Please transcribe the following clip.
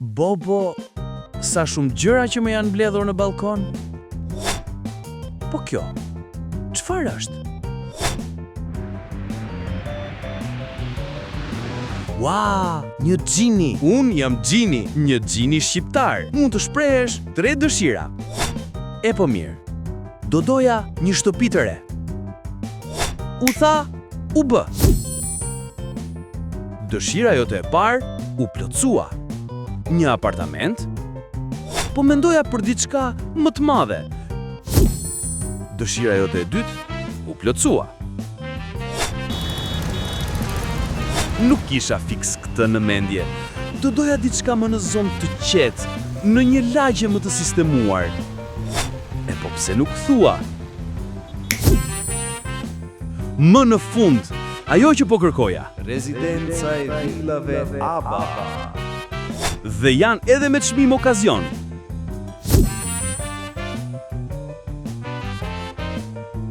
Bobo, sa shumë gjëra që më janë mbledhur në balkon. Po kjo, çfarë është? Ua, një xhini. Unë jam xhini, një xhini shqiptar. Mund të shprehesh 3 dëshira. E po mirë, do doja një shtëpi të re. U tha, u bë. Dëshira jote e parë u plotësua. Një apartament? Po mendoja për diçka më të madhe. Dëshira jote e dytë u plotësua. Nuk kisha fiks këtë në mendje. Do doja diçka më në zonë të qetë, në një lagje më të sistemuar. E po pse nuk thua? Më në fund, ajo që po kërkoja. Rezidenca e villave ABBA. Dhe janë edhe me çmim okazion.